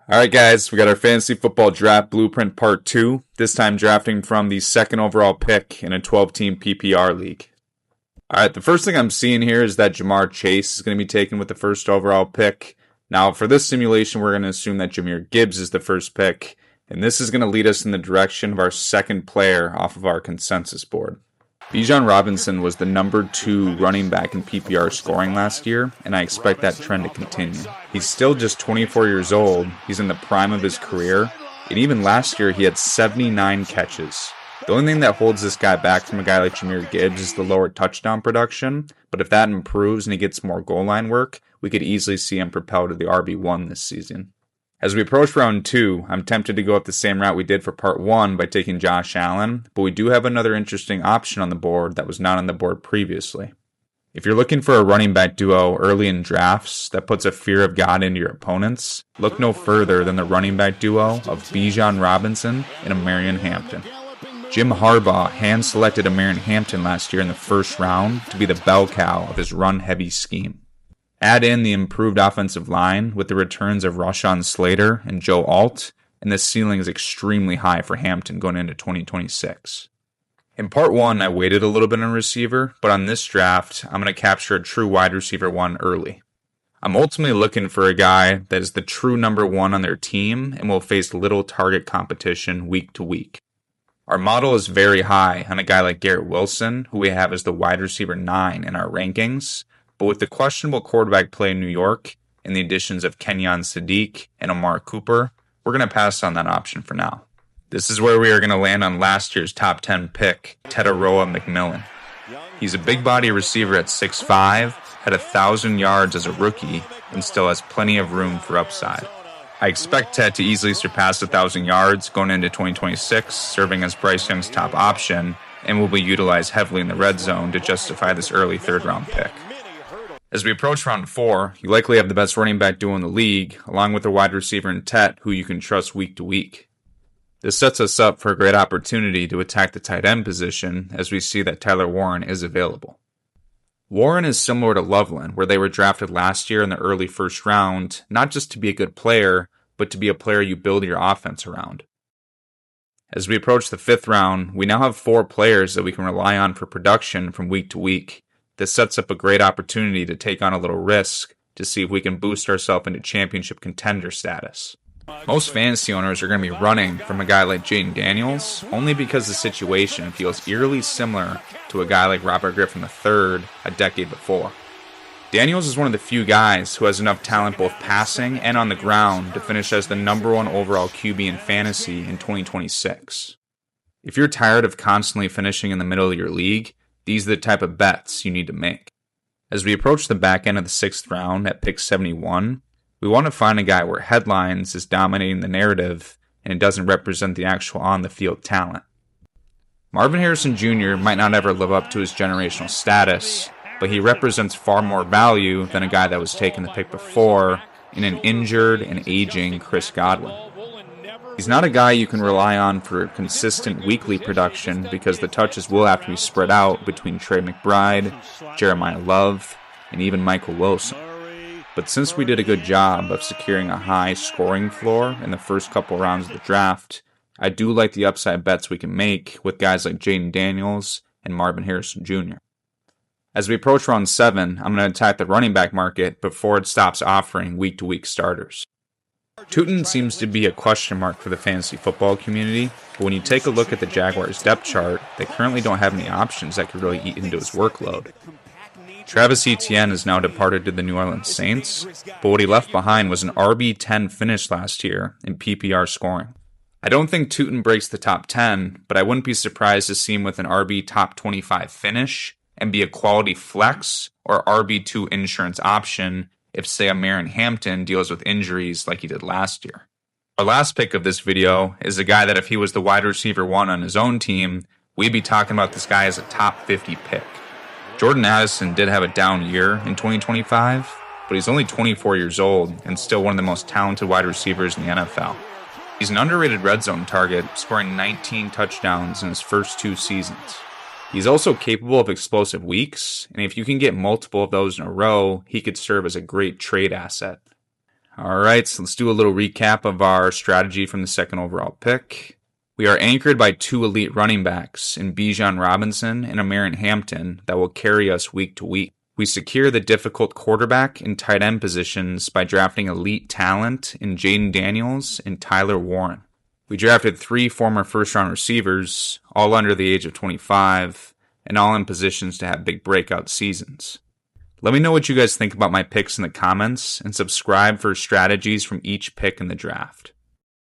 All right, guys, we got our fantasy football draft blueprint part 2, this time drafting from the second overall pick in a 12-team PPR league. All right, the first thing I'm seeing here is that Jamar Chase is going to be taken with the first overall pick. Now, for this simulation, we're going to assume that Jahmyr Gibbs is the first pick, and this is going to lead us in the direction of our second player off of our consensus board. Bijan Robinson was the number 2 running back in PPR scoring last year, and I expect that trend to continue. He's still just 24 years old, he's in the prime of his career, and even last year he had 79 catches. The only thing that holds this guy back from a guy like Jahmyr Gibbs is the lower touchdown production, but if that improves and he gets more goal line work, we could easily see him propel to the RB1 this season. As we approach round 2, I'm tempted to go up the same route we did for part 1 by taking Josh Allen, but we do have another interesting option on the board that was not on the board previously. If you're looking for a running back duo early in drafts that puts a fear of God into your opponents, look no further than the running back duo of Bijan Robinson and Amarian Hampton. Jim Harbaugh hand-selected Amarian Hampton last year in the first round to be the bell cow of his run-heavy scheme. Add in the improved offensive line with the returns of Rashawn Slater and Joe Alt, and the ceiling is extremely high for Hampton going into 2026. In part 1, I waited a little bit on receiver, but on this draft, I'm going to capture a true wide receiver 1 early. I'm ultimately looking for a guy that is the true number 1 on their team and will face little target competition week to week. Our model is very high on a guy like Garrett Wilson, who we have as the wide receiver 9 in our rankings, but with the questionable quarterback play in New York and the additions of Kenyon Sadiq and Amari Cooper, we're going to pass on that option for now. This is where we are going to land on last year's top 10 pick, Tetaroa McMillan. He's a big body receiver at 6'5", had 1,000 yards as a rookie, and still has plenty of room for upside. I expect Ted to easily surpass 1,000 yards going into 2026, serving as Bryce Young's top option, and will be utilized heavily in the red zone to justify this early third-round pick. As we approach round 4, you likely have the best running back duo in the league, along with a wide receiver in Tet who you can trust week to week. This sets us up for a great opportunity to attack the tight end position as we see that Tyler Warren is available. Warren is similar to Loveland, where they were drafted last year in the early first round, not just to be a good player, but to be a player you build your offense around. As we approach the 5th round, we now have 4 players that we can rely on for production from week to week. This sets up a great opportunity to take on a little risk to see if we can boost ourselves into championship contender status. Most fantasy owners are going to be running from a guy like Jaden Daniels only because the situation feels eerily similar to a guy like Robert Griffin III a decade before. Daniels is one of the few guys who has enough talent both passing and on the ground to finish as the number 1 overall QB in fantasy in 2026. If you're tired of constantly finishing in the middle of your league, these are the type of bets you need to make. As we approach the back end of the 6th round at pick 71, we want to find a guy where headlines is dominating the narrative and it doesn't represent the actual on-the-field talent. Marvin Harrison Jr. might not ever live up to his generational status, but he represents far more value than a guy that was taken the pick before in an injured and aging Chris Godwin. He's not a guy you can rely on for consistent weekly production because the touches will have to be spread out between Trey McBride, Jeremiah Love, and even Michael Wilson. But since we did a good job of securing a high scoring floor in the first couple rounds of the draft, I do like the upside bets we can make with guys like Jaden Daniels and Marvin Harrison Jr. As we approach round 7, I'm going to attack the running back market before it stops offering week-to-week starters. Tootin seems to be a question mark for the fantasy football community, but when you take a look at the Jaguars' depth chart, they currently don't have any options that could really eat into his workload. Travis Etienne has now departed to the New Orleans Saints, but what he left behind was an RB10 finish last year in PPR scoring. I don't think Tootin breaks the top 10, but I wouldn't be surprised to see him with an RB top 25 finish and be a quality flex or RB2 insurance option if, say, Amarian Hampton deals with injuries like he did last year. Our last pick of this video is a guy that if he was the wide receiver 1 on his own team, we'd be talking about this guy as a top 50 pick. Jordan Addison did have a down year in 2025, but he's only 24 years old and still one of the most talented wide receivers in the NFL. He's an underrated red zone target, scoring 19 touchdowns in his first 2 seasons. He's also capable of explosive weeks, and if you can get multiple of those in a row, he could serve as a great trade asset. All right, so let's do a little recap of our strategy from the second overall pick. We are anchored by two elite running backs in Bijan Robinson and Amaren Hampton that will carry us week to week. We secure the difficult quarterback and tight end positions by drafting elite talent in Jaden Daniels and Tyler Warren. We drafted 3 former first-round receivers, all under the age of 25, and all in positions to have big breakout seasons. Let me know what you guys think about my picks in the comments, and subscribe for strategies from each pick in the draft.